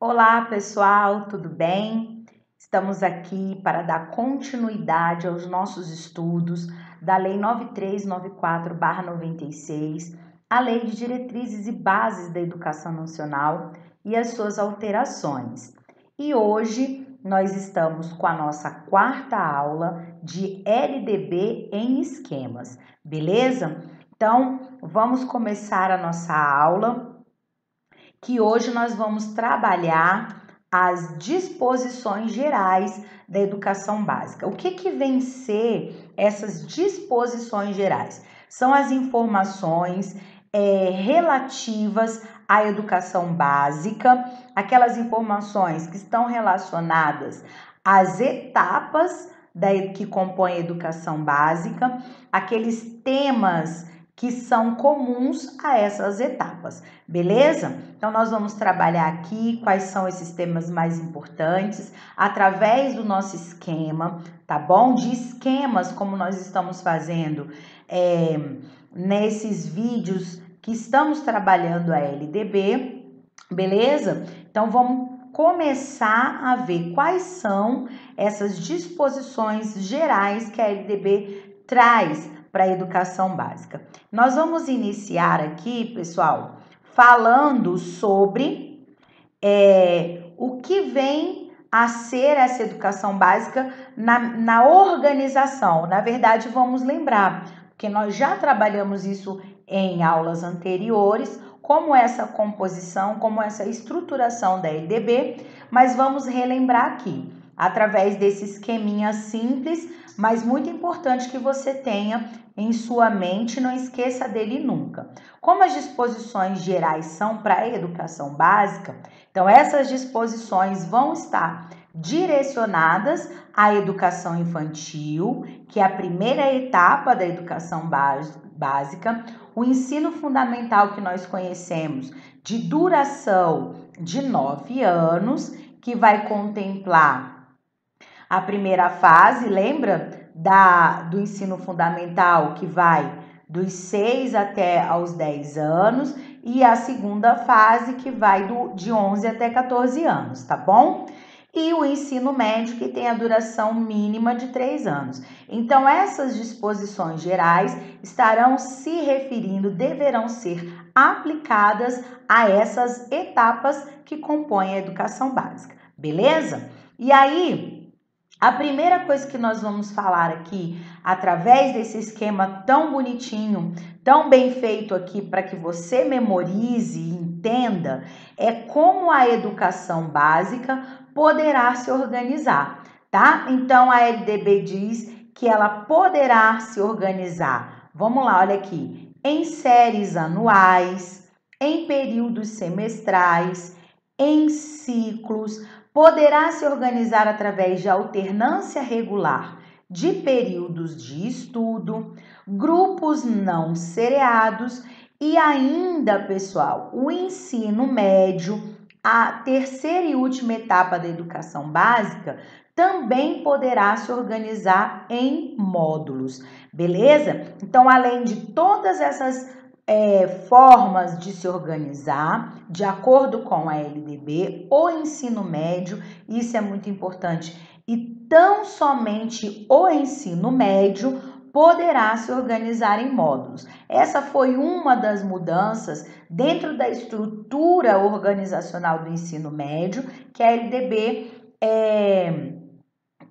Olá, pessoal, tudo bem? Estamos aqui para dar continuidade aos nossos estudos da Lei 9394/96, a Lei de Diretrizes e Bases da Educação Nacional e as suas alterações. E hoje nós estamos com a nossa quarta aula de LDB em esquemas, beleza? Então, vamos começar a nossa aula, que hoje nós vamos trabalhar as disposições gerais da educação básica. O que vem ser essas disposições gerais? São as informações relativas à educação básica, aquelas informações que estão relacionadas às etapas que compõem a educação básica, aqueles temas que são comuns a essas etapas, beleza? Então, nós vamos trabalhar aqui quais são esses temas mais importantes através do nosso esquema, tá bom? De esquemas, como nós estamos fazendo nesses vídeos que estamos trabalhando a LDB, beleza? Então, vamos começar a ver quais são essas disposições gerais que a LDB traz para a educação básica. Nós vamos iniciar aqui, pessoal, falando sobre o que vem a ser essa educação básica na organização. Na verdade, vamos lembrar, porque nós já trabalhamos isso em aulas anteriores, como essa composição, como essa estruturação da LDB, mas vamos relembrar aqui, através desse esqueminha simples, mas muito importante que você tenha em sua mente, não esqueça dele nunca. Como as disposições gerais são para a educação básica, então essas disposições vão estar direcionadas à educação infantil, que é a primeira etapa da educação básica, o ensino fundamental que nós conhecemos, de duração de 9 anos, que vai contemplar a primeira fase, lembra? Do ensino fundamental, que vai dos 6 até aos 10 anos, e a segunda fase, que vai de 11 até 14 anos, tá bom? E o ensino médio, que tem a duração mínima de 3 anos. Então, essas disposições gerais estarão se referindo, deverão ser aplicadas a essas etapas que compõem a educação básica, beleza? E aí, a primeira coisa que nós vamos falar aqui, através desse esquema tão bonitinho, tão bem feito aqui para que você memorize e entenda, é como a educação básica poderá se organizar, tá? Então, a LDB diz que ela poderá se organizar. Vamos lá, olha aqui. Em séries anuais, em períodos semestrais, em ciclos, poderá se organizar através de alternância regular de períodos de estudo, grupos não seriados e ainda, pessoal, o ensino médio, a terceira e última etapa da educação básica, também poderá se organizar em módulos, beleza? Então, além de todas essas formas de se organizar, de acordo com a LDB, o ensino médio, isso é muito importante, e tão somente o ensino médio poderá se organizar em módulos. Essa foi uma das mudanças dentro da estrutura organizacional do ensino médio que a LDB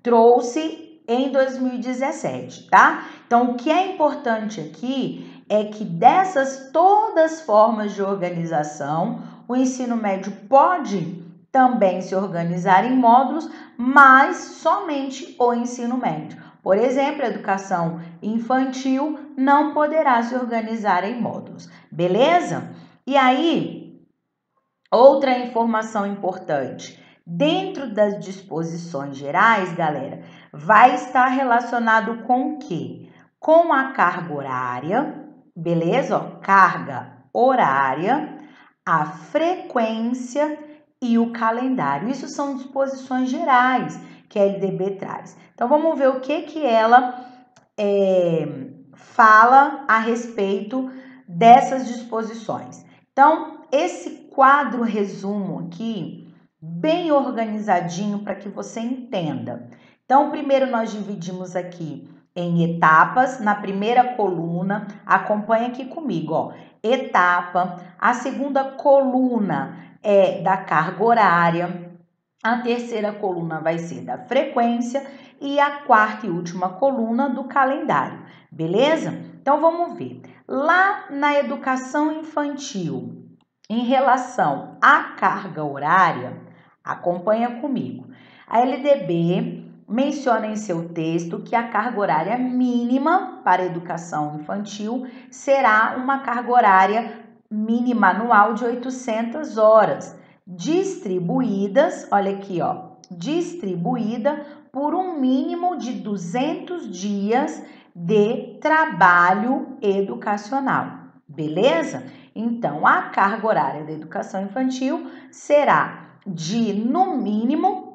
trouxe em 2017, tá? Então, o que é importante aqui é que dessas todas formas de organização, o ensino médio pode também se organizar em módulos, mas somente o ensino médio. Por exemplo, a educação infantil não poderá se organizar em módulos, beleza? E aí, outra informação importante, dentro das disposições gerais, galera, vai estar relacionado com o quê? Com a carga horária, beleza? Ó, carga horária, a frequência e o calendário. Isso são disposições gerais que a LDB traz. Então, vamos ver o que ela fala a respeito dessas disposições. Então, esse quadro resumo aqui bem organizadinho para que você entenda. Então, primeiro nós dividimos aqui em etapas. Na primeira coluna, acompanha aqui comigo, ó, etapa. A segunda coluna é da carga horária. A terceira coluna vai ser da frequência e a quarta e última coluna do calendário, beleza? Então vamos ver. Lá na educação infantil, em relação à carga horária, acompanha comigo. A LDB menciona em seu texto que a carga horária mínima para a educação infantil será uma carga horária mínima anual de 800 horas, distribuídas, olha aqui, ó, distribuída por um mínimo de 200 dias de trabalho educacional, beleza? Então, a carga horária da educação infantil será de, no mínimo,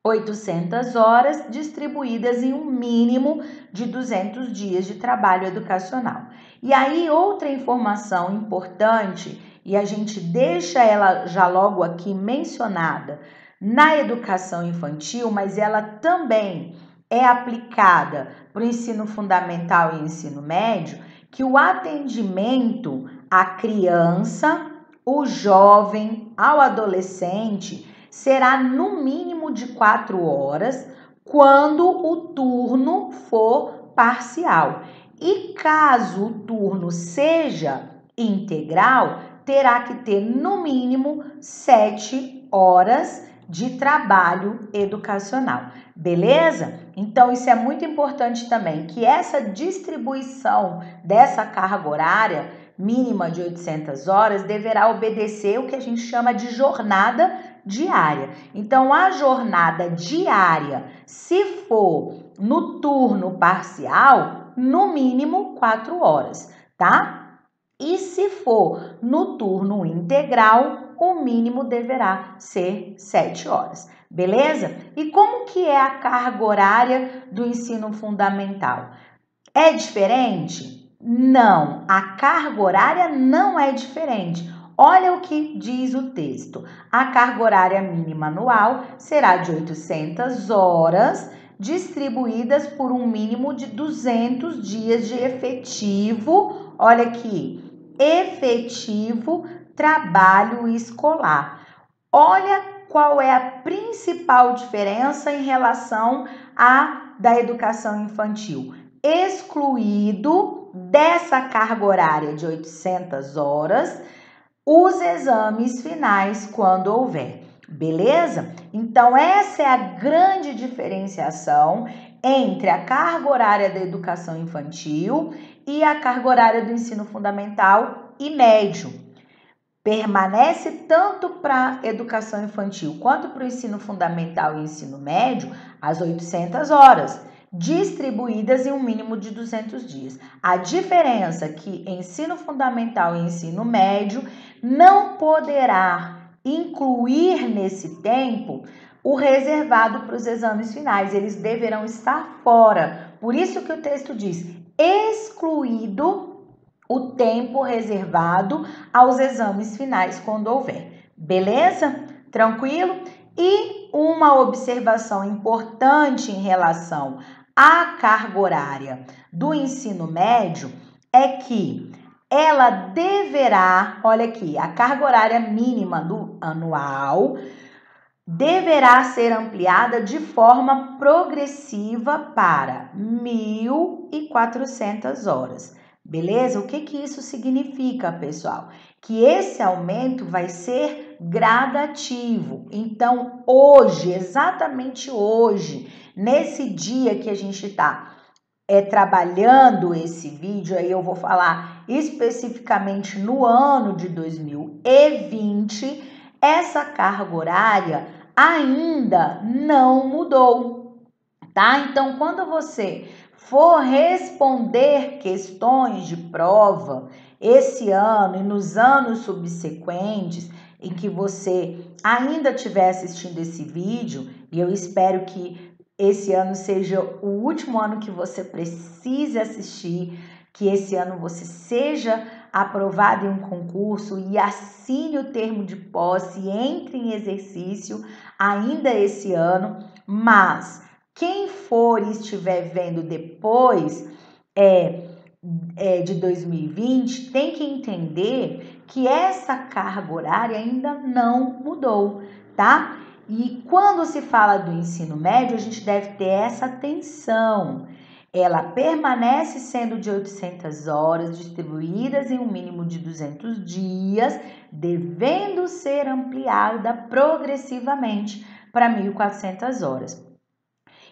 800 horas distribuídas em um mínimo de 200 dias de trabalho educacional. E aí, outra informação importante, e a gente deixa ela já logo aqui mencionada na educação infantil, mas ela também é aplicada para o ensino fundamental e ensino médio, que o atendimento à criança, o jovem, ao adolescente será no mínimo de 4 horas quando o turno for parcial. E caso o turno seja integral, terá que ter no mínimo 7 horas de trabalho educacional, beleza? Então, isso é muito importante também, que essa distribuição dessa carga horária mínima de 800 horas deverá obedecer o que a gente chama de jornada diária. Então, a jornada diária, se for no turno parcial, no mínimo 4 horas, tá? E se for no turno integral, o mínimo deverá ser 7 horas, beleza? E como que é a carga horária do ensino fundamental? É diferente? Não, a carga horária não é diferente. Olha o que diz o texto. A carga horária mínima anual será de 800 horas, distribuídas por um mínimo de 200 dias de efetivo, olha aqui, efetivo trabalho escolar. Olha qual é a principal diferença em relação à da educação infantil. Excluído dessa carga horária de 800 horas, os exames finais quando houver, beleza? Então, essa é a grande diferenciação entre a carga horária da educação infantil e a carga horária do ensino fundamental e médio. Permanece tanto para a educação infantil quanto para o ensino fundamental e ensino médio as 800 horas, distribuídas em um mínimo de 200 dias. A diferença é que ensino fundamental e ensino médio não poderá incluir nesse tempo o reservado para os exames finais, eles deverão estar fora. Por isso que o texto diz excluído o tempo reservado aos exames finais quando houver. Beleza? Tranquilo? E uma observação importante em relação à carga horária do ensino médio é que ela deverá, olha aqui, a carga horária mínima do anual deverá ser ampliada de forma progressiva para 1.400 horas. Beleza? O que isso significa, pessoal? Que esse aumento vai ser gradativo. Então, hoje, exatamente hoje, nesse dia que a gente está trabalhando esse vídeo, aí eu vou falar especificamente no ano de 2020, essa carga horária ainda não mudou, tá? Então, quando você for responder questões de prova esse ano e nos anos subsequentes, em que você ainda estiver assistindo esse vídeo, e eu espero que esse ano seja o último ano que você precise assistir, que esse ano você seja aprovado em um concurso e assine o termo de posse, entre em exercício ainda esse ano, mas quem for e estiver vendo depois de 2020 tem que entender que essa carga horária ainda não mudou, tá? E quando se fala do ensino médio, a gente deve ter essa atenção. Ela permanece sendo de 800 horas, distribuídas em um mínimo de 200 dias, devendo ser ampliada progressivamente para 1.400 horas.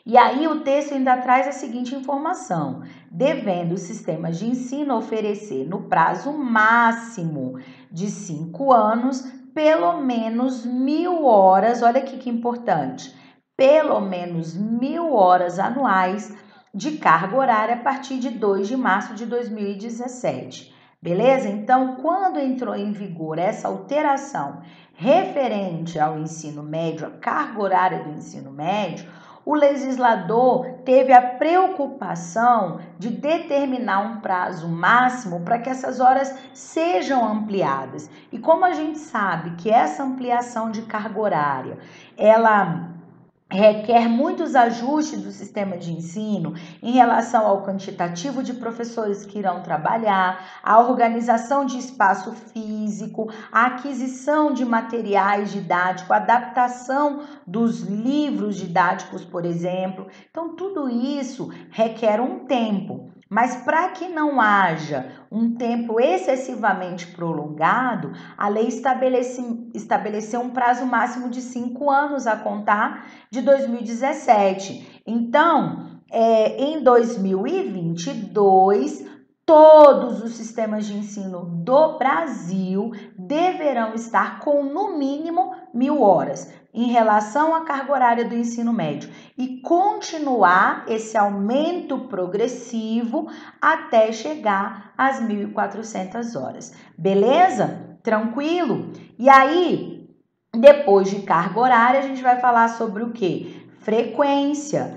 E aí o texto ainda traz a seguinte informação: devendo os sistemas de ensino oferecer no prazo máximo de 5 anos, pelo menos 1.000 horas, olha aqui que importante, pelo menos 1.000 horas anuais de carga horária a partir de 2 de março de 2017. Beleza? Então, quando entrou em vigor essa alteração referente ao ensino médio, a carga horária do ensino médio, o legislador teve a preocupação de determinar um prazo máximo para que essas horas sejam ampliadas. E como a gente sabe que essa ampliação de carga horária, ela requer muitos ajustes do sistema de ensino em relação ao quantitativo de professores que irão trabalhar, a organização de espaço físico, a aquisição de materiais didáticos, a adaptação dos livros didáticos, por exemplo. Então, tudo isso requer um tempo. Mas para que não haja um tempo excessivamente prolongado, a lei estabeleceu um prazo máximo de 5 anos a contar de 2017. Então, em 2022, todos os sistemas de ensino do Brasil deverão estar com, no mínimo, 1.000 horas em relação à carga horária do ensino médio e continuar esse aumento progressivo até chegar às 1.400 horas. Beleza? Tranquilo? E aí, depois de carga horária, a gente vai falar sobre o quê? Frequência.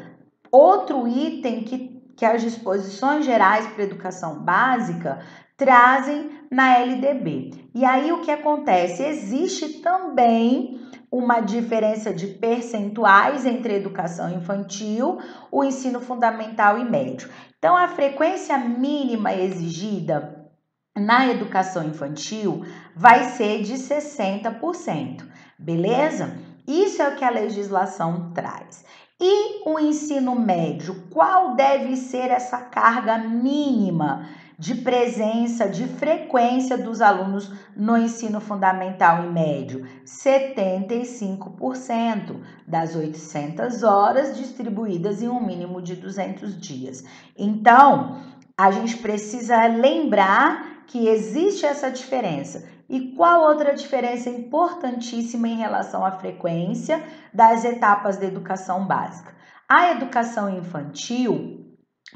Outro item que as disposições gerais para educação básica trazem na LDB. E aí o que acontece? Existe também uma diferença de percentuais entre a educação infantil, o ensino fundamental e médio. Então, a frequência mínima exigida na educação infantil vai ser de 60%, beleza? Isso é o que a legislação traz. E o ensino médio, qual deve ser essa carga mínima de presença, de frequência dos alunos no ensino fundamental e médio? 75% das 800 horas distribuídas em um mínimo de 200 dias. Então, a gente precisa lembrar que existe essa diferença. E qual outra diferença importantíssima em relação à frequência das etapas da educação básica? A educação infantil,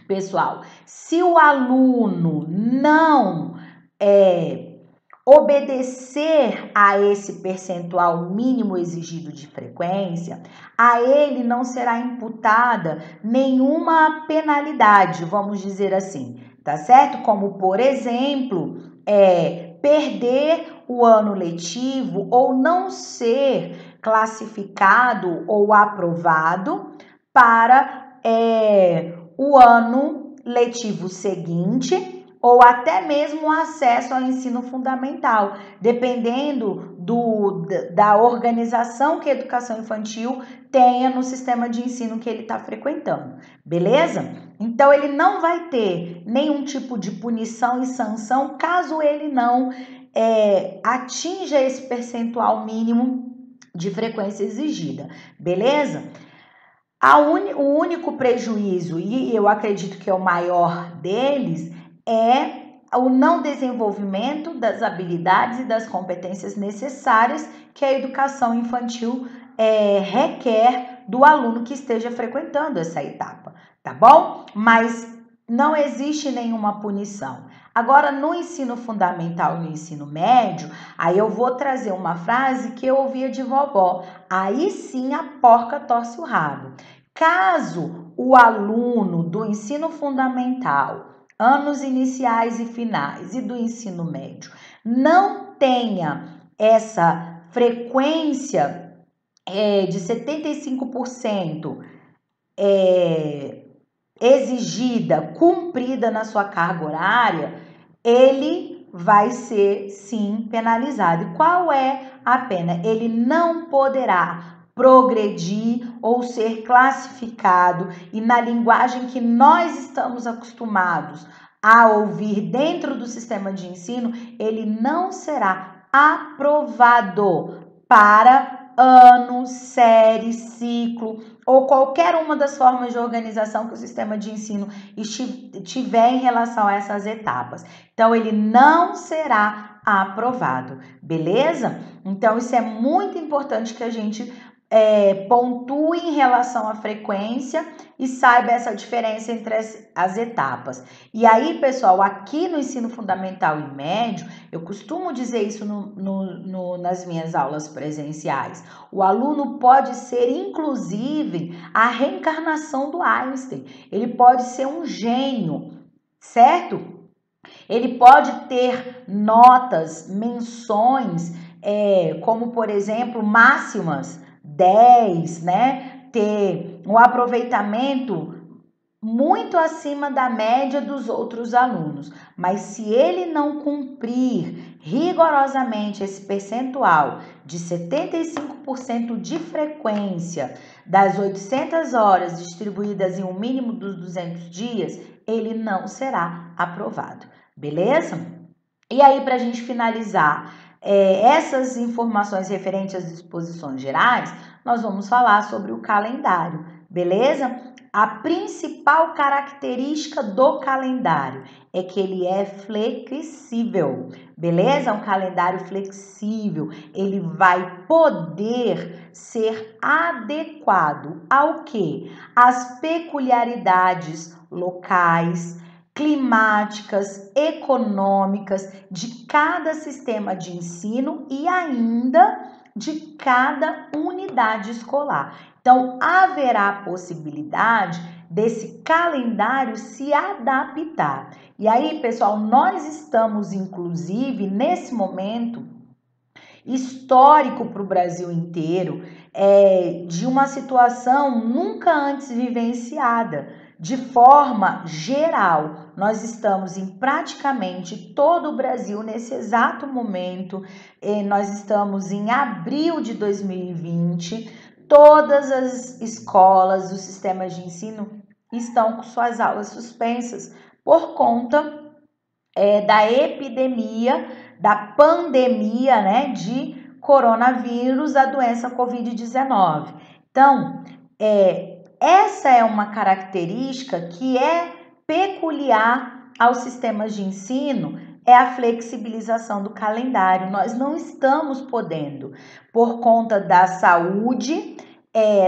pessoal, se o aluno não obedecer a esse percentual mínimo exigido de frequência, a ele não será imputada nenhuma penalidade, vamos dizer assim, tá certo? Como, por exemplo, perder o ano letivo ou não ser classificado ou aprovado para o ano letivo seguinte, ou até mesmo acesso ao ensino fundamental, dependendo da organização que a educação infantil tenha no sistema de ensino que ele está frequentando, beleza? Então, ele não vai ter nenhum tipo de punição e sanção caso ele não atinja esse percentual mínimo de frequência exigida, beleza? O único prejuízo, e eu acredito que é o maior deles, é o não desenvolvimento das habilidades e das competências necessárias que a educação infantil requer do aluno que esteja frequentando essa etapa, tá bom? Mas não existe nenhuma punição. Agora, no ensino fundamental e no ensino médio, aí eu vou trazer uma frase que eu ouvia de vovó. Aí sim a porca torce o rabo. Caso o aluno do ensino fundamental anos iniciais e finais e do ensino médio não tenha essa frequência de 75% exigida, cumprida na sua carga horária, ele vai ser sim penalizado. E qual é a pena? Ele não poderá progredir ou ser classificado, e na linguagem que nós estamos acostumados a ouvir dentro do sistema de ensino, ele não será aprovado para ano, série, ciclo ou qualquer uma das formas de organização que o sistema de ensino tiver em relação a essas etapas. Então, ele não será aprovado, beleza? Então, isso é muito importante que a gente pontue em relação à frequência e saiba essa diferença entre as etapas. E aí, pessoal, aqui no ensino fundamental e médio, eu costumo dizer isso nas minhas aulas presenciais. O aluno pode ser, inclusive, a reencarnação do Einstein. Ele pode ser um gênio, certo? Ele pode ter notas, menções, como, por exemplo, máximas 10, né? Ter um aproveitamento muito acima da média dos outros alunos. Mas se ele não cumprir rigorosamente esse percentual de 75% de frequência das 800 horas distribuídas em um mínimo dos 200 dias, ele não será aprovado, beleza? E aí, para a gente finalizar essas informações referentes às disposições gerais, nós vamos falar sobre o calendário, beleza? A principal característica do calendário é que ele é flexível, beleza? Um calendário flexível, ele vai poder ser adequado ao quê? Às peculiaridades locais, climáticas, econômicas de cada sistema de ensino e ainda de cada unidade escolar. Então, haverá possibilidade desse calendário se adaptar. E aí, pessoal, nós estamos, inclusive, nesse momento histórico para o Brasil inteiro, de uma situação nunca antes vivenciada. De forma geral, nós estamos em praticamente todo o Brasil nesse exato momento. Nós estamos em abril de 2020. Todas as escolas, os sistemas de ensino estão com suas aulas suspensas por conta da epidemia, da pandemia, né, de coronavírus, a doença Covid-19. Então, essa é uma característica que é peculiar aos sistemas de ensino, é a flexibilização do calendário. Nós não estamos podendo, por conta da saúde,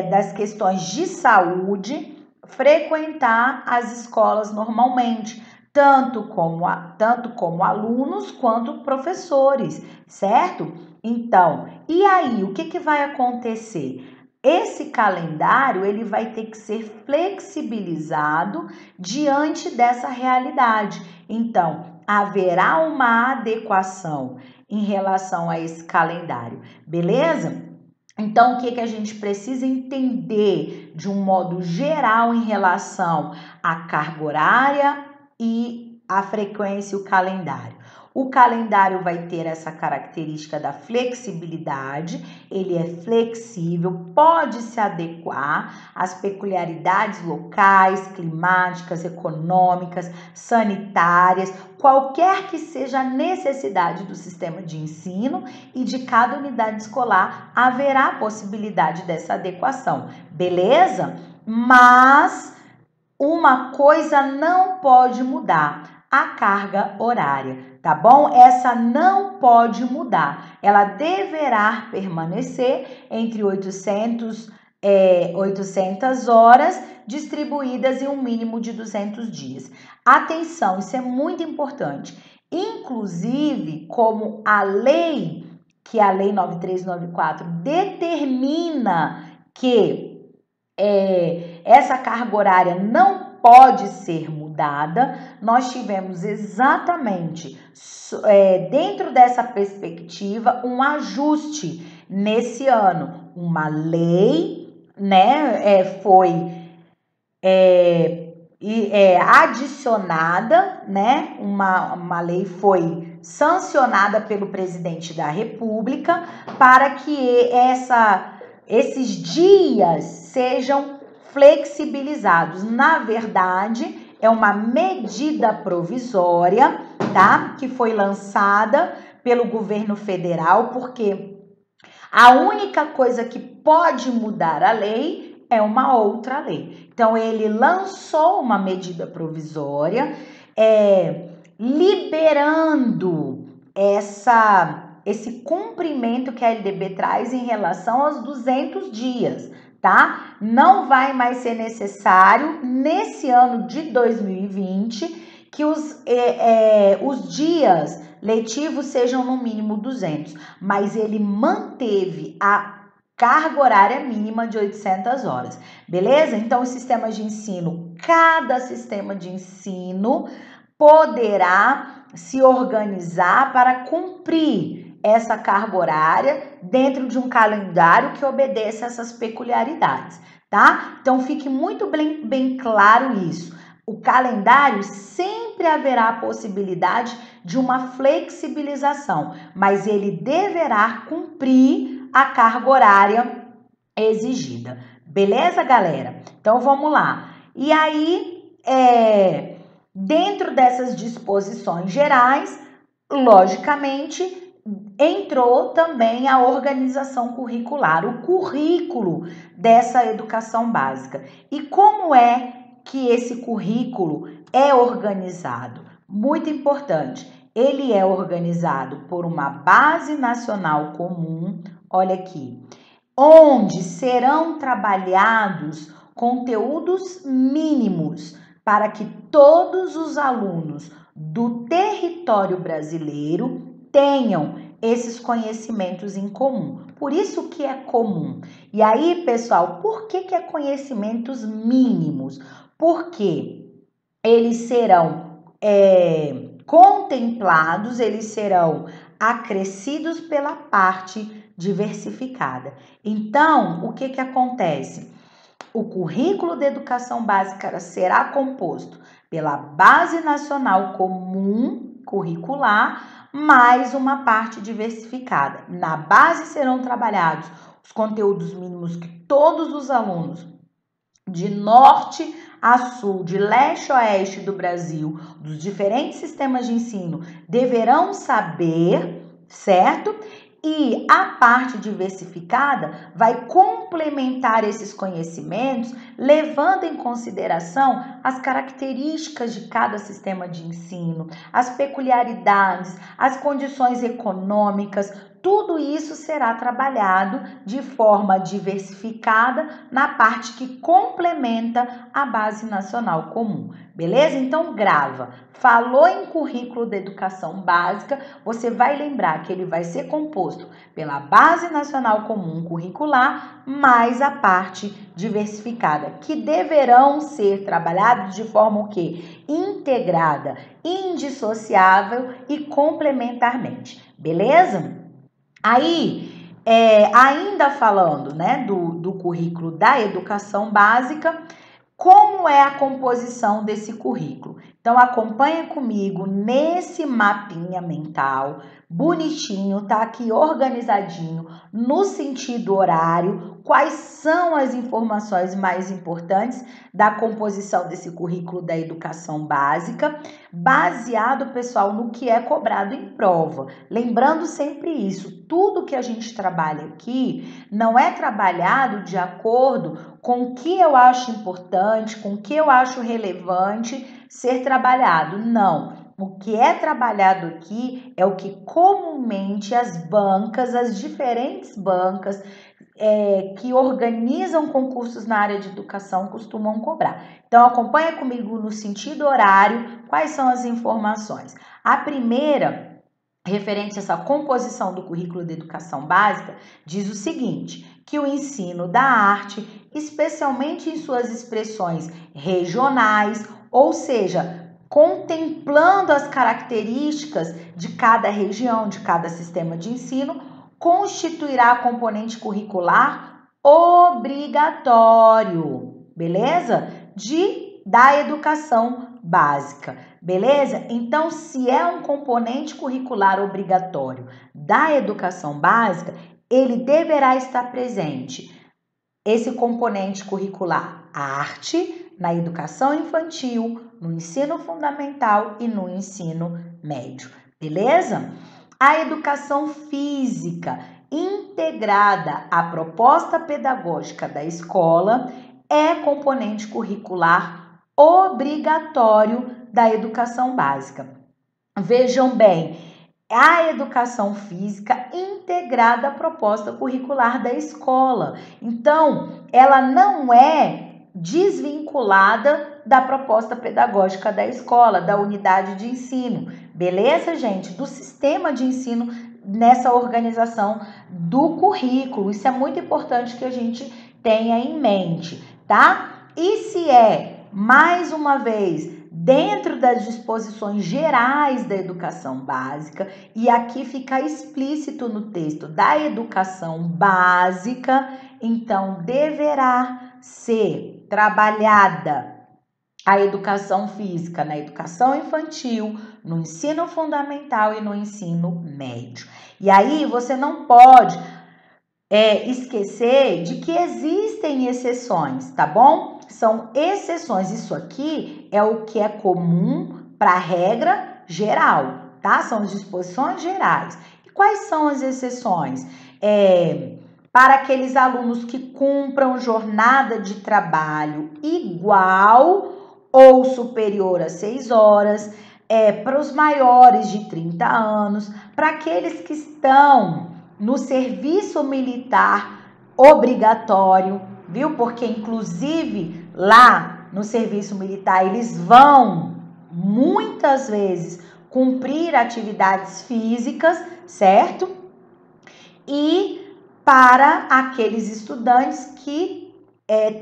das questões de saúde, frequentar as escolas normalmente, tanto como alunos quanto professores, certo? Então, e aí, o que vai acontecer? Esse calendário, ele vai ter que ser flexibilizado diante dessa realidade. Então, haverá uma adequação em relação a esse calendário, beleza? Então, o que a gente precisa entender de um modo geral em relação à carga horária e a frequência e o calendário? O calendário vai ter essa característica da flexibilidade, ele é flexível, pode se adequar às peculiaridades locais, climáticas, econômicas, sanitárias, qualquer que seja a necessidade do sistema de ensino e de cada unidade escolar, haverá possibilidade dessa adequação, beleza? Mas uma coisa não pode mudar: a carga horária, tá bom? Essa não pode mudar, ela deverá permanecer entre 800 horas distribuídas em um mínimo de 200 dias. Atenção, isso é muito importante. Inclusive, como a lei 9394 determina que essa carga horária não pode ser mudada, mudada, nós tivemos exatamente, dentro dessa perspectiva, um ajuste nesse ano. Uma lei, né, foi adicionada, né, uma lei foi sancionada pelo presidente da República para que esses dias sejam flexibilizados. Na verdade, é uma medida provisória, tá? Que foi lançada pelo governo federal, porque a única coisa que pode mudar a lei é uma outra lei. Então, ele lançou uma medida provisória, liberando esse cumprimento que a LDB traz em relação aos 200 dias, tá? Não vai mais ser necessário, nesse ano de 2020, que os dias letivos sejam no mínimo 200, mas ele manteve a carga horária mínima de 800 horas, beleza? Então, os sistemas de ensino, cada sistema de ensino poderá se organizar para cumprir essa carga horária dentro de um calendário que obedeça essas peculiaridades, tá? Então, fique muito bem claro isso. O calendário sempre haverá a possibilidade de uma flexibilização, mas ele deverá cumprir a carga horária exigida. Beleza, galera? Então, vamos lá. E aí, dentro dessas disposições gerais, logicamente, entrou também a organização curricular, o currículo dessa educação básica. E como é que esse currículo é organizado? Muito importante, ele é organizado por uma base nacional comum, olha aqui, onde serão trabalhados conteúdos mínimos para que todos os alunos do território brasileiro tenham esses conhecimentos em comum. Por isso que é comum. E aí, pessoal, por que é conhecimentos mínimos? Porque eles serão contemplados, eles serão acrescidos pela parte diversificada. Então, o que acontece? O currículo de educação básica será composto pela Base Nacional Comum Curricular, mais uma parte diversificada. Na base serão trabalhados os conteúdos mínimos que todos os alunos de norte a sul, de leste a oeste do Brasil, dos diferentes sistemas de ensino, deverão saber, certo? E a parte diversificada vai complementar esses conhecimentos, levando em consideração as características de cada sistema de ensino, as peculiaridades, as condições econômicas. Tudo isso será trabalhado de forma diversificada na parte que complementa a Base Nacional Comum, beleza? Então, grava. Falou em currículo da educação básica, você vai lembrar que ele vai ser composto pela Base Nacional Comum Curricular mais a parte diversificada, que deverão ser trabalhados de forma o quê? Integrada, indissociável e complementarmente, beleza? Aí, ainda falando, né, do currículo da educação básica, como é a composição desse currículo? Então, acompanha comigo nesse mapinha mental, bonitinho, tá aqui organizadinho, no sentido horário, quais são as informações mais importantes da composição desse currículo da educação básica, baseado, pessoal, no que é cobrado em prova. Lembrando sempre isso, tudo que a gente trabalha aqui não é trabalhado de acordo com o que eu acho importante, com o que eu acho relevante ser trabalhado. Não. O que é trabalhado aqui é o que comumente as bancas, as diferentes bancas que organizam concursos na área de educação costumam cobrar. Então, acompanha comigo no sentido horário quais são as informações. A primeira, referente a essa composição do currículo de educação básica, diz o seguinte, que o ensino da arte, especialmente em suas expressões regionais ou seja, contemplando as características de cada região, de cada sistema de ensino, constituirá componente curricular obrigatório, beleza? Da educação básica, beleza? Então, se é um componente curricular obrigatório da educação básica, ele deverá estar presente. Esse componente curricular, a arte, na educação infantil, no ensino fundamental e no ensino médio, beleza? A educação física, integrada à proposta pedagógica da escola, é componente curricular obrigatório da educação básica. Vejam bem, a educação física integrada à proposta curricular da escola. Então, ela não é desvinculada da proposta pedagógica da escola, da unidade de ensino. Beleza, gente? Do sistema de ensino nessa organização do currículo. Isso é muito importante que a gente tenha em mente, tá? E se é, mais uma vez, dentro das disposições gerais da educação básica, e aqui fica explícito no texto da educação básica, então deverá ser trabalhada a educação física na educação infantil, no ensino fundamental e no ensino médio. E aí você não pode esquecer de que existem exceções, tá bom? São exceções. Isso aqui é o que é comum para a regra geral, tá? São as disposições gerais. E quais são as exceções? Para aqueles alunos que cumpram jornada de trabalho igual ou superior a 6 horas, para os maiores de 30 anos, para aqueles que estão no serviço militar obrigatório, viu? Porque, inclusive, lá no serviço militar, eles vão, muitas vezes, cumprir atividades físicas, certo? E para aqueles estudantes que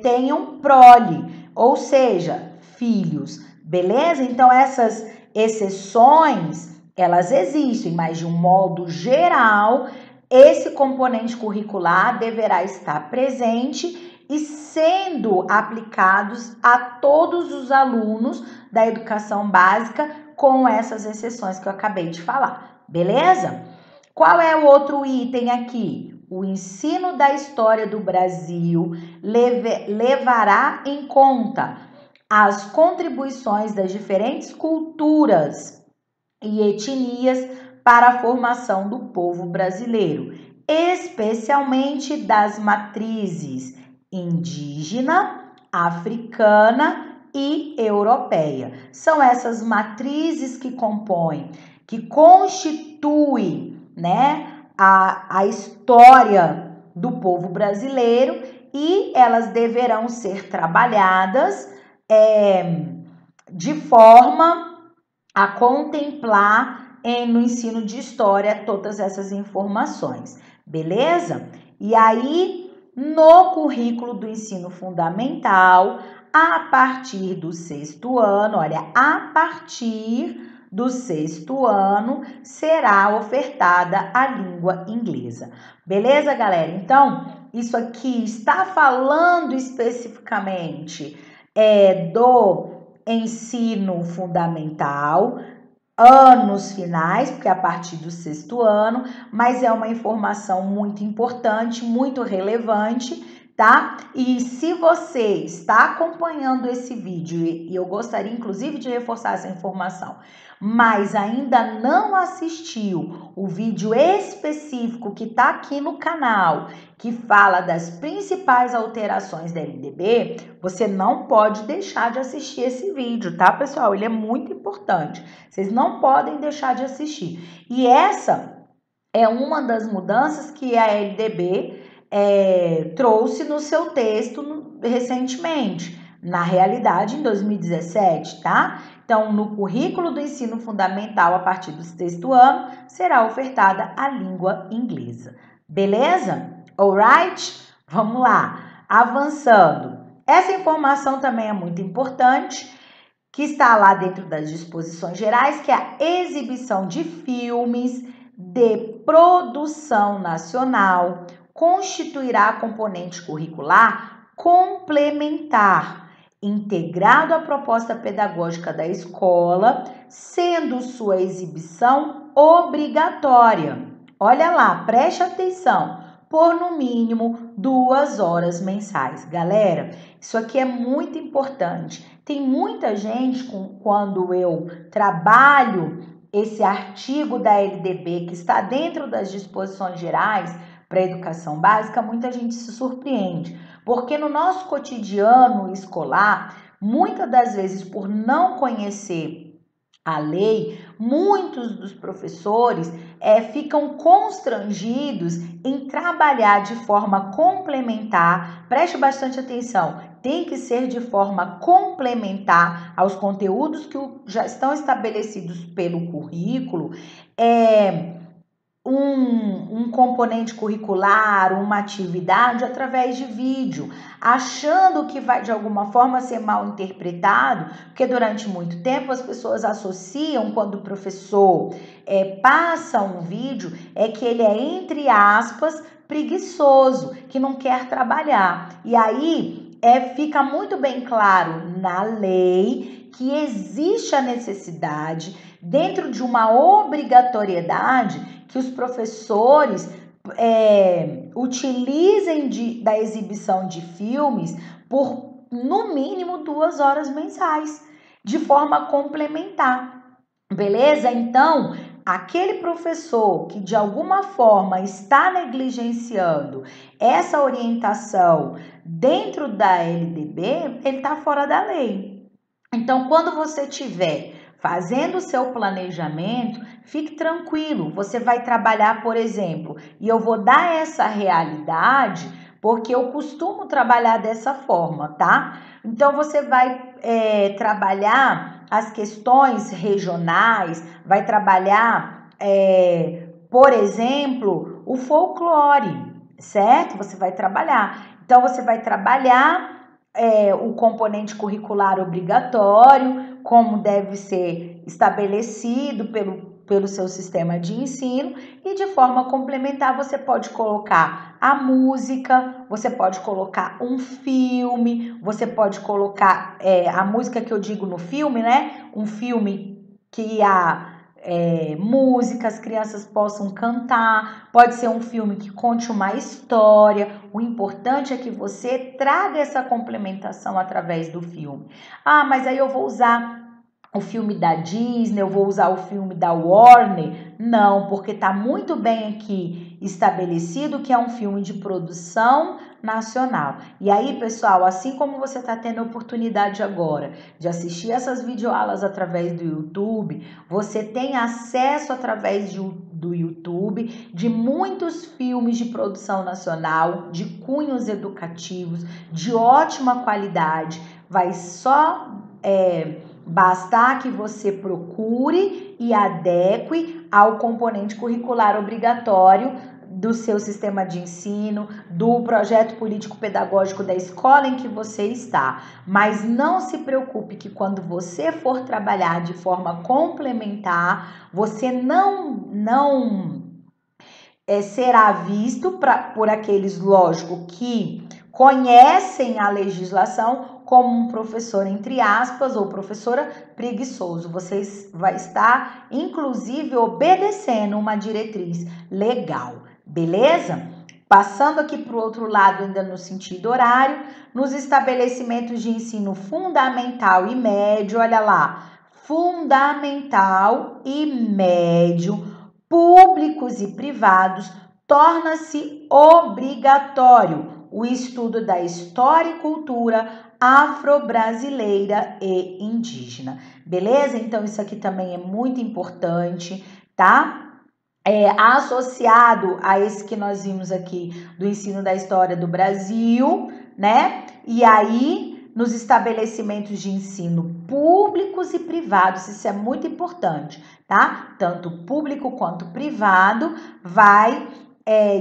tenham prole, ou seja, filhos, beleza? Então, essas exceções, elas existem, mas de um modo geral, esse componente curricular deverá estar presente e sendo aplicados a todos os alunos da educação básica, com essas exceções que eu acabei de falar, beleza? Qual é o outro item aqui? O ensino da história do Brasil levará em conta as contribuições das diferentes culturas e etnias para a formação do povo brasileiro, especialmente das matrizes indígena, africana e europeia. São essas matrizes que compõem, que constituem, a história do povo brasileiro, e elas deverão ser trabalhadas de forma a contemplar no ensino de história todas essas informações, beleza? E aí, no currículo do ensino fundamental, a partir do 6º ano, olha, a partir do 6º ano será ofertada a língua inglesa. Beleza, galera? Então, isso aqui está falando especificamente do ensino fundamental, anos finais, porque é a partir do 6º ano, mas é uma informação muito importante, muito relevante, tá? E se você está acompanhando esse vídeo, e eu gostaria inclusive de reforçar essa informação, mas ainda não assistiu o vídeo específico que está aqui no canal, que fala das principais alterações da LDB, você não pode deixar de assistir esse vídeo, tá, pessoal? Ele é muito importante. Vocês não podem deixar de assistir. E essa é uma das mudanças que a LDB trouxe no seu texto recentemente, na realidade em 2017, tá? Então, no currículo do ensino fundamental, a partir do 6º ano, será ofertada a língua inglesa. Beleza? Alright? Vamos lá. Avançando. Essa informação também é muito importante. que está lá dentro das disposições gerais, que é a exibição de filmes de produção nacional, constituirá componente curricular complementar, integrado à proposta pedagógica da escola, sendo sua exibição obrigatória. Olha lá, preste atenção, por no mínimo 2 horas mensais. Galera, isso aqui é muito importante. Tem muita gente, quando eu trabalho esse artigo da LDB, que está dentro das disposições gerais para a educação básica, muita gente se surpreende, porque no nosso cotidiano escolar, muitas das vezes, por não conhecer a lei, muitos dos professores ficam constrangidos em trabalhar de forma complementar. Preste bastante atenção, tem que ser de forma complementar aos conteúdos que já estão estabelecidos pelo currículo. Um componente curricular, uma atividade através de vídeo, achando que vai de alguma forma ser mal interpretado, porque durante muito tempo as pessoas associam quando o professor passa um vídeo, que ele é, entre aspas, preguiçoso, que não quer trabalhar. E aí fica muito bem claro na lei que existe a necessidade, dentro de uma obrigatoriedade, que os professores utilizem da exibição de filmes por, no mínimo, 2 horas mensais, de forma complementar, beleza? Então, aquele professor que de alguma forma está negligenciando essa orientação dentro da LDB, ele está fora da lei. Então, quando você tiver fazendo o seu planejamento, fique tranquilo, você vai trabalhar, por exemplo, e eu vou dar essa realidade porque eu costumo trabalhar dessa forma, tá? Então, você vai trabalhar as questões regionais, vai trabalhar, por exemplo, o folclore, certo? Você vai trabalhar. Então, você vai trabalhar o componente curricular obrigatório, como deve ser estabelecido pelo seu sistema de ensino, e de forma complementar você pode colocar a música, você pode colocar um filme, você pode colocar a música que eu digo no filme, né? Um filme que música, as crianças possam cantar, pode ser um filme que conte uma história. O importante é que você traga essa complementação através do filme. Ah, mas aí eu vou usar o filme da Disney, eu vou usar o filme da Warner? Não, porque está muito bem aqui estabelecido que é um filme de produção nacional. E aí, pessoal, assim como você está tendo a oportunidade agora de assistir essas videoaulas através do YouTube, você tem acesso através do YouTube de muitos filmes de produção nacional, de cunhos educativos, de ótima qualidade. Vai só bastar que você procure e adeque ao componente curricular obrigatório do seu sistema de ensino, do projeto político-pedagógico da escola em que você está. Mas não se preocupe que quando você for trabalhar de forma complementar, você não será visto por aqueles, lógico, que conhecem a legislação como um professor, entre aspas, ou professora preguiçoso. Você vai estar, inclusive, obedecendo uma diretriz legal, beleza? Passando aqui para o outro lado, ainda no sentido horário, nos estabelecimentos de ensino fundamental e médio, olha lá, fundamental e médio, públicos e privados, torna-se obrigatório o estudo da história e cultura afro-brasileira e indígena. Beleza? Então, isso aqui também é muito importante, tá? Associado a esse que nós vimos aqui do ensino da história do Brasil, né? E aí, nos estabelecimentos de ensino públicos e privados, isso é muito importante, tá? Tanto público quanto privado vai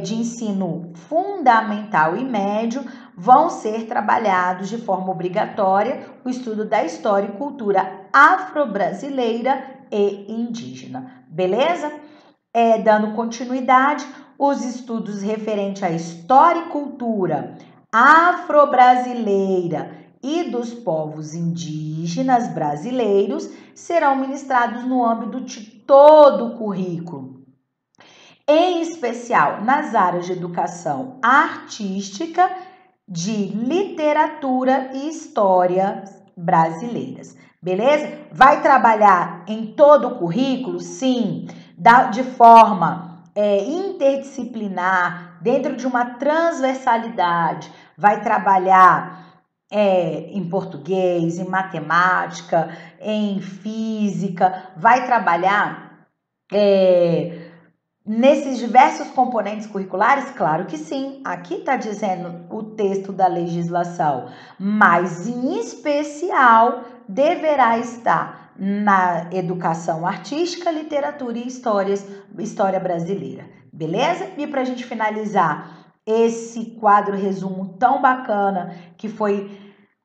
de ensino fundamental e médio vão ser trabalhados de forma obrigatória o estudo da história e cultura afro-brasileira e indígena. Beleza? Dando continuidade, os estudos referentes à história e cultura afro-brasileira e dos povos indígenas brasileiros serão ministrados no âmbito de todo o currículo, em especial nas áreas de educação artística, de literatura e história brasileiras. Beleza? Vai trabalhar em todo o currículo? Sim, de forma interdisciplinar, dentro de uma transversalidade. Vai trabalhar em português, em matemática, em física, vai trabalhar nesses diversos componentes curriculares? Claro que sim, aqui está dizendo o texto da legislação, mas em especial deverá estar na educação artística, literatura e história brasileira, beleza? E para a gente finalizar esse quadro resumo tão bacana que foi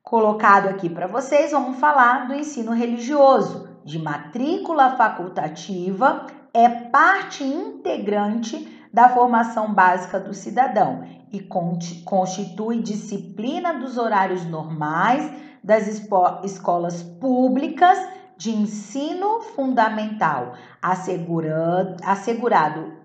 colocado aqui para vocês, vamos falar do ensino religioso, de matrícula facultativa, é parte integrante da formação básica do cidadão e constitui disciplina dos horários normais das escolas públicas de ensino fundamental, assegurado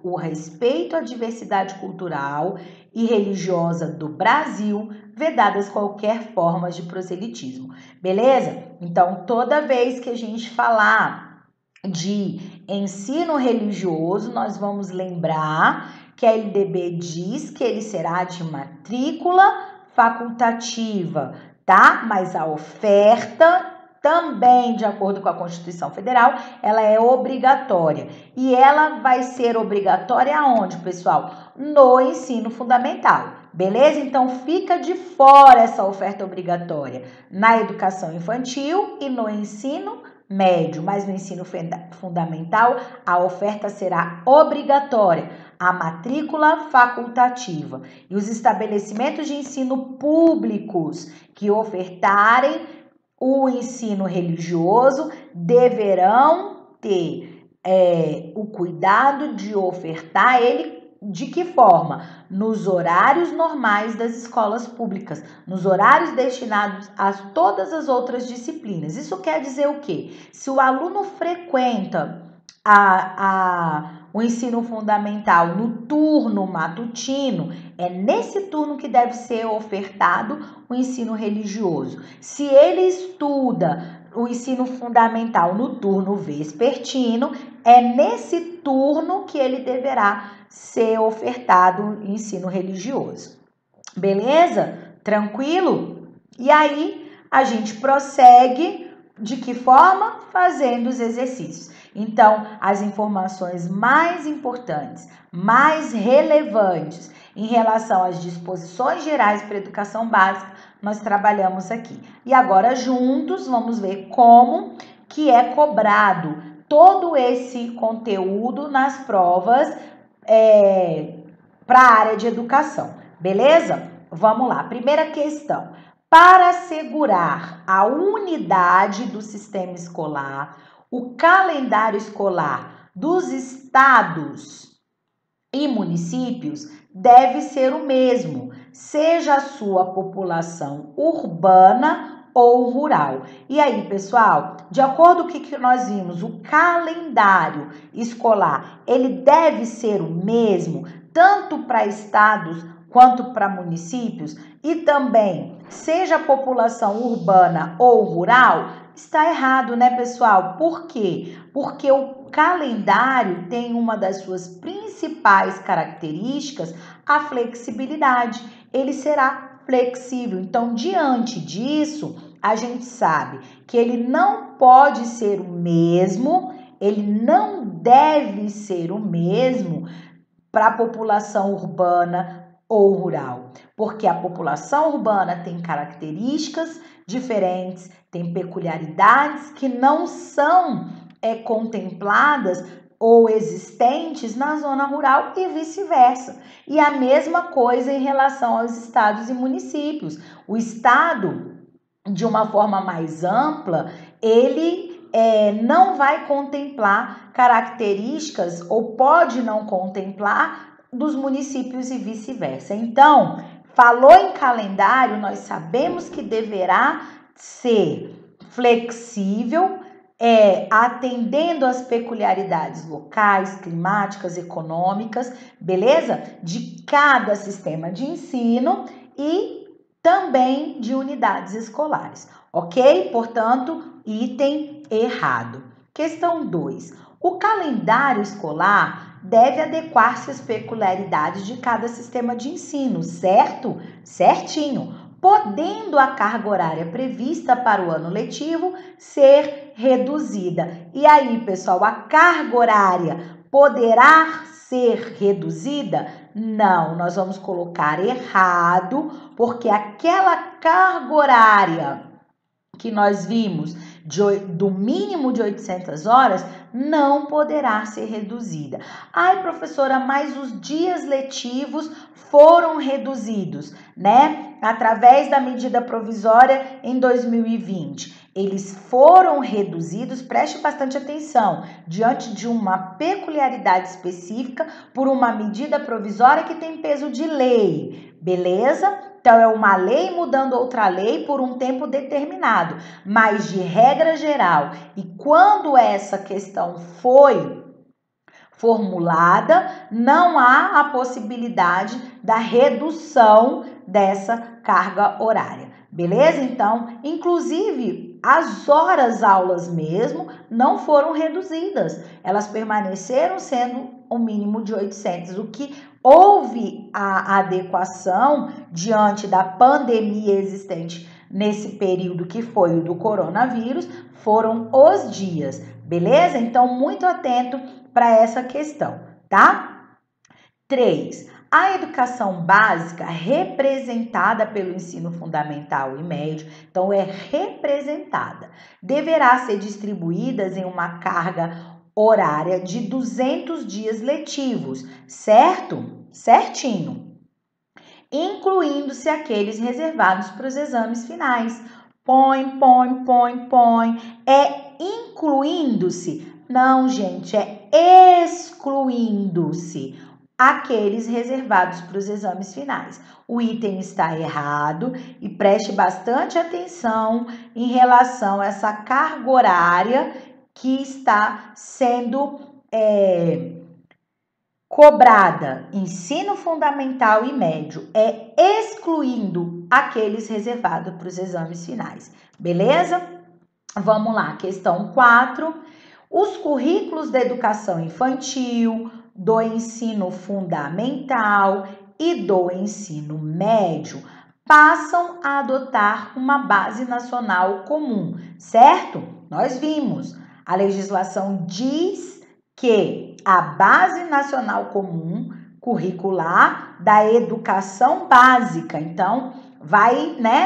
o respeito à diversidade cultural e religiosa do Brasil, vedadas qualquer forma de proselitismo. Beleza? Então, toda vez que a gente falar de ensino religioso, nós vamos lembrar que a LDB diz que ele será de matrícula facultativa, tá? Mas a oferta também, de acordo com a Constituição Federal, ela é obrigatória. E ela vai ser obrigatória aonde, pessoal? No ensino fundamental. Beleza? Então, fica de fora essa oferta obrigatória na educação infantil e no ensino médio, mas no ensino fundamental a oferta será obrigatória, a matrícula facultativa. E os estabelecimentos de ensino públicos que ofertarem o ensino religioso deverão ter o cuidado de ofertar ele de que forma? Nos horários normais das escolas públicas, nos horários destinados a todas as outras disciplinas. Isso quer dizer o quê? Se o aluno frequenta o ensino fundamental no turno matutino, é nesse turno que deve ser ofertado o ensino religioso. Se ele estuda o ensino fundamental no turno vespertino, é nesse turno que ele deverá ser ofertado ensino religioso. Beleza? Tranquilo? E aí, a gente prossegue de que forma? Fazendo os exercícios. Então, as informações mais importantes, mais relevantes em relação às disposições gerais para a educação básica, nós trabalhamos aqui. E agora, juntos, vamos ver como que é cobrado todo esse conteúdo nas provas para a área de educação. Beleza? Vamos lá. Primeira questão. Para assegurar a unidade do sistema escolar, o calendário escolar dos estados e municípios deve ser o mesmo, seja a sua população urbana ou rural. E aí, pessoal, de acordo com o que nós vimos, o calendário escolar, ele deve ser o mesmo, tanto para estados quanto para municípios, e também, seja a população urbana ou rural, está errado, né, pessoal? Por quê? Porque o calendário tem uma das suas principais características, a flexibilidade. Ele será flexível. Então, diante disso, a gente sabe que ele não pode ser o mesmo, ele não deve ser o mesmo para a população urbana ou rural, porque a população urbana tem características diferentes, tem peculiaridades que não são contempladas ou existentes na zona rural e vice-versa. E a mesma coisa em relação aos estados e municípios. O estado, de uma forma mais ampla, ele não vai contemplar características ou pode não contemplar dos municípios e vice-versa. Então, falou em calendário, nós sabemos que deverá ser flexível, atendendo às peculiaridades locais, climáticas, econômicas, beleza? De cada sistema de ensino e também de unidades escolares, ok? Portanto, item errado. Questão 2. O calendário escolar deve adequar-se às peculiaridades de cada sistema de ensino, certo? Certinho. Podendo a carga horária prevista para o ano letivo ser reduzida. E aí, pessoal, a carga horária poderá ser reduzida? Não, nós vamos colocar errado, porque aquela carga horária que nós vimos do mínimo de 800 horas não poderá ser reduzida. Ai, professora, mas os dias letivos foram reduzidos, né? Através da medida provisória em 2020. Eles foram reduzidos, preste bastante atenção, diante de uma peculiaridade específica por uma medida provisória que tem peso de lei, beleza? Então, é uma lei mudando outra lei por um tempo determinado, mas de regra geral. E quando essa questão foi formulada, não há a possibilidade da redução dessa carga horária, beleza? Então, inclusive, as horas aulas mesmo não foram reduzidas, elas permaneceram sendo o mínimo de 800, o que houve a adequação diante da pandemia existente nesse período que foi o do coronavírus, foram os dias, beleza? Então, muito atento para essa questão, tá? 3. A educação básica representada pelo ensino fundamental e médio, então é representada, deverá ser distribuída em uma carga horária de 200 dias letivos, certo? Certinho. Incluindo-se aqueles reservados para os exames finais. Põe. É incluindo-se? Não, gente, é excluindo-se aqueles reservados para os exames finais. O item está errado e preste bastante atenção em relação a essa carga horária que está sendo cobrada, ensino fundamental e médio, excluindo aqueles reservados para os exames finais, beleza? Vamos lá, questão 4. Os currículos da educação infantil, do ensino fundamental e do ensino médio passam a adotar uma base nacional comum, certo? Nós vimos, a legislação diz que a base nacional comum curricular da educação básica, então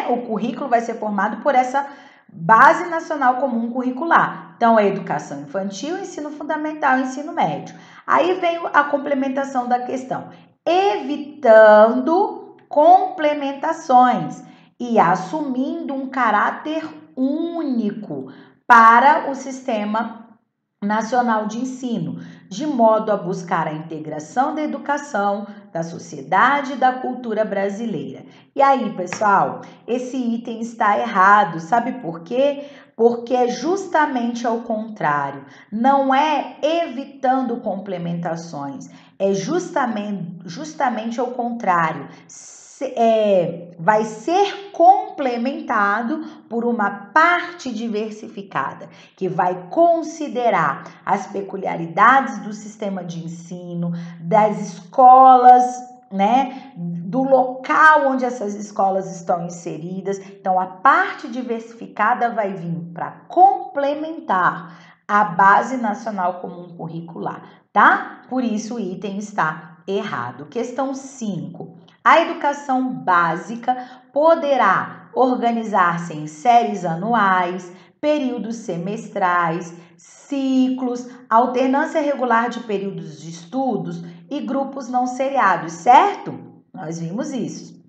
o currículo vai ser formado por essa base nacional comum curricular. Então, a educação infantil, ensino fundamental e ensino médio. Aí vem a complementação da questão, evitando complementações e assumindo um caráter único para o sistema nacional de ensino, de modo a buscar a integração da educação, da sociedade e da cultura brasileira. E aí, pessoal, esse item está errado, sabe por quê? Porque é justamente ao contrário, não é evitando complementações, é justamente ao contrário. Vai ser complementado por uma parte diversificada, que vai considerar as peculiaridades do sistema de ensino, das escolas, né, do local onde essas escolas estão inseridas. Então, a parte diversificada vai vir para complementar a Base Nacional Comum Curricular, tá? Por isso, o item está errado. Questão 5. A educação básica poderá organizar-se em séries anuais, períodos semestrais, ciclos, alternância regular de períodos de estudos e grupos não seriados, certo? Nós vimos isso.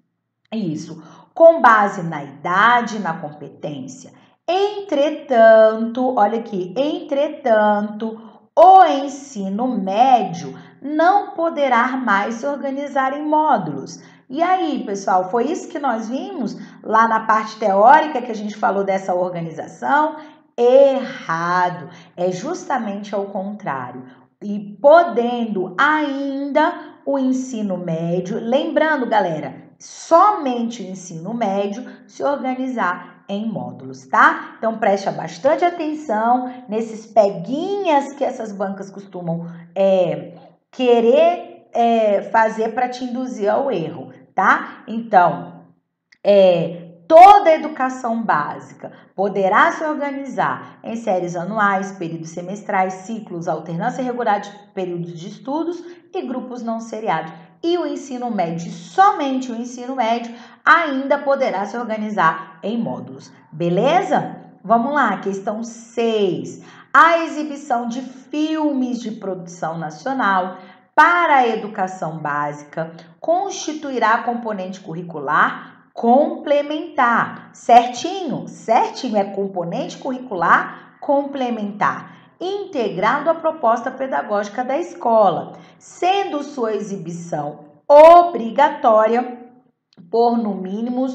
Com base na idade e na competência. Entretanto, olha aqui, entretanto, o ensino médio não poderá mais se organizar em módulos. E aí, pessoal, foi isso que nós vimos lá na parte teórica que a gente falou dessa organização? Errado, é justamente ao contrário. E podendo ainda o ensino médio, lembrando, galera, somente o ensino médio se organizar em módulos, tá? Então preste bastante atenção nesses peguinhas que essas bancas costumam querer fazer para te induzir ao erro, tá? Então, toda a educação básica poderá se organizar em séries anuais, períodos semestrais, ciclos, alternância regular de períodos de estudos e grupos não seriados. E o ensino médio, somente o ensino médio, ainda poderá se organizar em módulos. Beleza? Vamos lá, questão 6. A exibição de filmes de produção nacional para a educação básica constituirá componente curricular complementar. Certinho? Certinho, é componente curricular complementar, integrado à proposta pedagógica da escola, sendo sua exibição obrigatória por no mínimo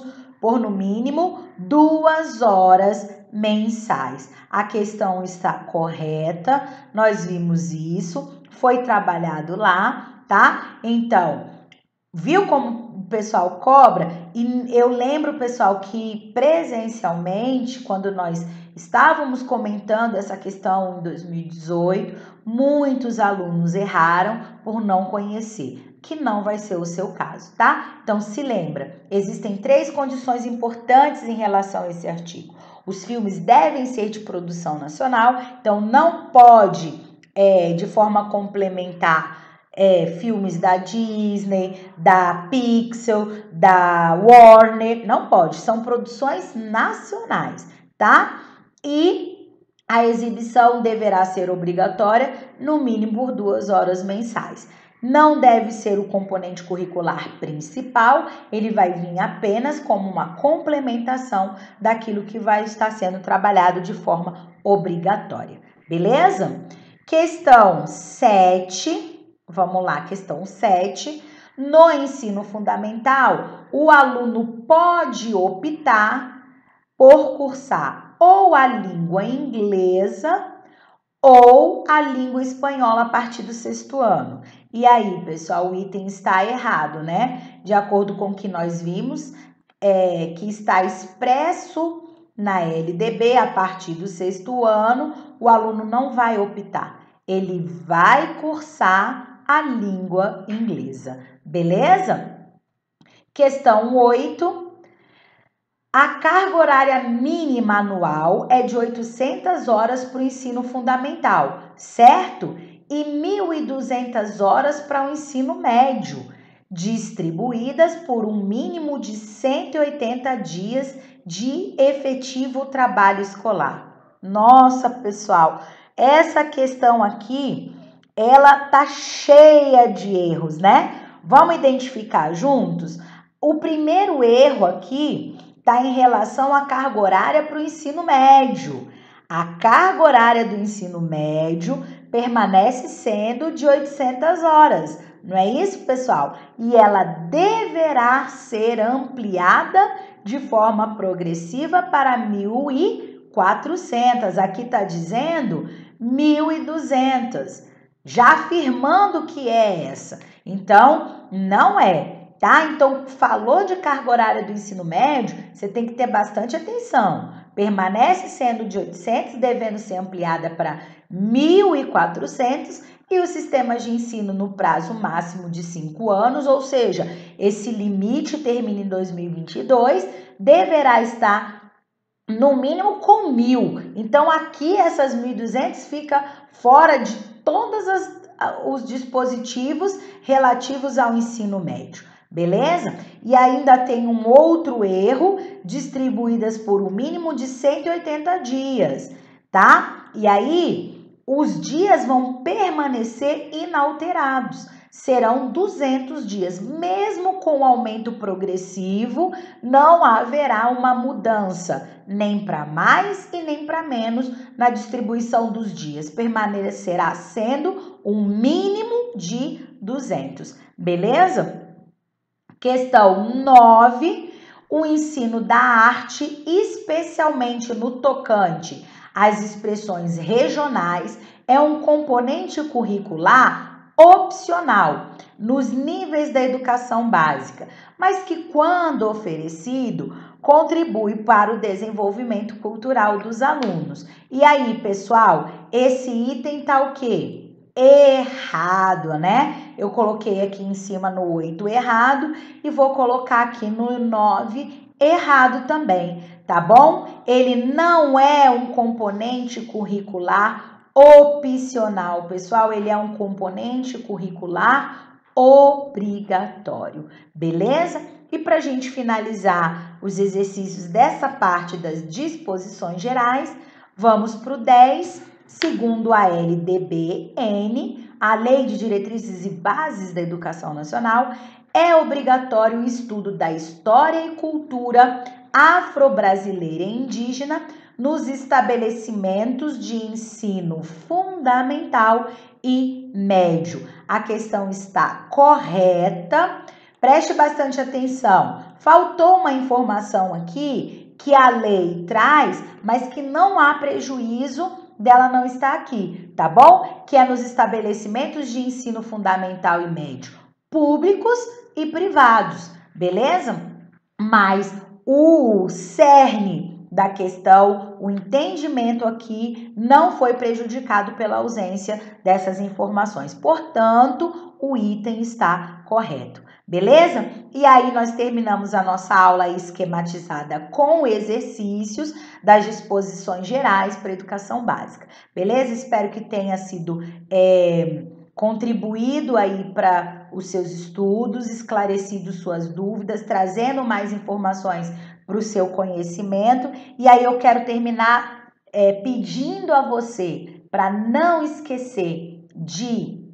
2 horas mensais. A questão está correta, nós vimos isso, foi trabalhado lá, tá? Então, viu como o pessoal cobra? E eu lembro, pessoal, que presencialmente, quando nós estávamos comentando essa questão em 2018, muitos alunos erraram por não conhecer, que não vai ser o seu caso, tá? Então, se lembra, existem 3 condições importantes em relação a esse artigo. Os filmes devem ser de produção nacional, então não pode, de forma complementar, filmes da Disney, da Pixar, da Warner, não pode, são produções nacionais, tá? E a exibição deverá ser obrigatória, no mínimo por 2 horas mensais. Não deve ser o componente curricular principal, ele vai vir apenas como uma complementação daquilo que vai estar sendo trabalhado de forma obrigatória, beleza? Questão 7. Vamos lá, questão 7. No ensino fundamental, o aluno pode optar por cursar ou a língua inglesa ou a língua espanhola a partir do 6º ano. E aí, pessoal, o item está errado, né? De acordo com o que nós vimos, que está expresso na LDB, a partir do 6º ano, o aluno não vai optar, ele vai cursar a língua inglesa, beleza? Questão 8. A carga horária mínima anual é de 800 horas para o ensino fundamental, certo? E 1.200 horas para o ensino médio, distribuídas por um mínimo de 180 dias de efetivo trabalho escolar. Nossa, pessoal, essa questão aqui, ela tá cheia de erros, né? Vamos identificar juntos? O primeiro erro aqui está em relação à carga horária para o ensino médio. A carga horária do ensino médio permanece sendo de 800 horas, não é isso, pessoal? E ela deverá ser ampliada de forma progressiva para 1.400. Aqui está dizendo 1.200, já afirmando que é essa. Então, não é. Tá? Então, falou de carga horária do ensino médio, você tem que ter bastante atenção. Permanece sendo de 800, devendo ser ampliada para 1.400 e os sistemas de ensino no prazo máximo de 5 anos, ou seja, esse limite termina em 2022, deverá estar no mínimo com 1.000. Então, aqui essas 1.200 fica fora de todos os dispositivos relativos ao ensino médio. Beleza? E ainda tem um outro erro, distribuídas por um mínimo de 180 dias, tá? E aí, os dias vão permanecer inalterados, serão 200 dias. Mesmo com o aumento progressivo, não haverá uma mudança, nem para mais e nem para menos na distribuição dos dias. Permanecerá sendo um mínimo de 200, beleza? Questão 9, o ensino da arte, especialmente no tocante às expressões regionais, é um componente curricular opcional nos níveis da educação básica, mas que, quando oferecido, contribui para o desenvolvimento cultural dos alunos. E aí, pessoal, esse item tá o quê? Errado, né? Eu coloquei aqui em cima no 8 errado e vou colocar aqui no 9 errado também, tá bom? Ele não é um componente curricular opcional, pessoal, ele é um componente curricular obrigatório, beleza? E para a gente finalizar os exercícios dessa parte das disposições gerais, vamos para o 10. Segundo a LDB-N, a Lei de Diretrizes e Bases da Educação Nacional, é obrigatório o estudo da história e cultura afro-brasileira e indígena nos estabelecimentos de ensino fundamental e médio. A questão está correta. Preste bastante atenção. Faltou uma informação aqui que a lei traz, mas que não há prejuízo dela não estar aqui, tá bom? Que é nos estabelecimentos de ensino fundamental e médio, públicos e privados, beleza? Mas o cerne da questão, o entendimento aqui não foi prejudicado pela ausência dessas informações. Portanto, o item está correto, beleza? E aí nós terminamos a nossa aula esquematizada com exercícios das disposições gerais para a educação básica, beleza? Espero que tenha sido contribuído aí para os seus estudos, esclarecido suas dúvidas, trazendo mais informações para o seu conhecimento. E aí eu quero terminar pedindo a você para não esquecer de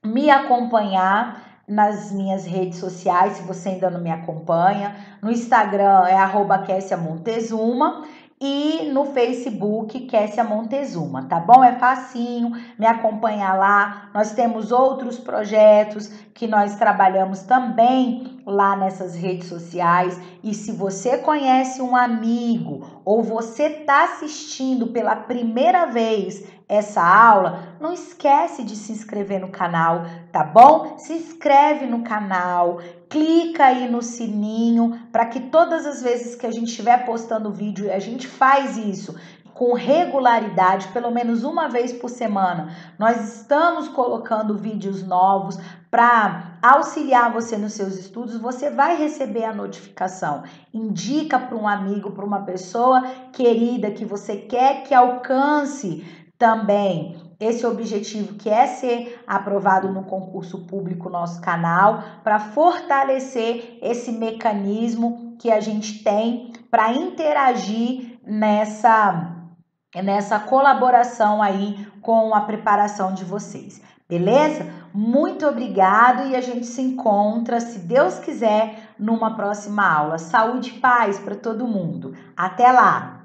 me acompanhar nas minhas redes sociais, se você ainda não me acompanha. No Instagram é @KessiaMontezuma e no Facebook Kessia Montezuma, tá bom? É facinho, me acompanha lá. Nós temos outros projetos que nós trabalhamos também lá nessas redes sociais. E se você conhece um amigo ou você está assistindo pela primeira vez essa aula, não esquece de se inscrever no canal, tá bom? Se inscreve no canal, clica aí no sininho para que todas as vezes que a gente estiver postando vídeo, a gente faz isso com regularidade, pelo menos uma vez por semana. Nós estamos colocando vídeos novos para auxiliar você nos seus estudos. Você vai receber a notificação. Indica para um amigo, para uma pessoa querida que você quer que alcance também esse objetivo, que é ser aprovado no concurso público, nosso canal, para fortalecer esse mecanismo que a gente tem para interagir nessa colaboração aí com a preparação de vocês, beleza? Muito obrigado e a gente se encontra, se Deus quiser, numa próxima aula. Saúde e paz para todo mundo. Até lá!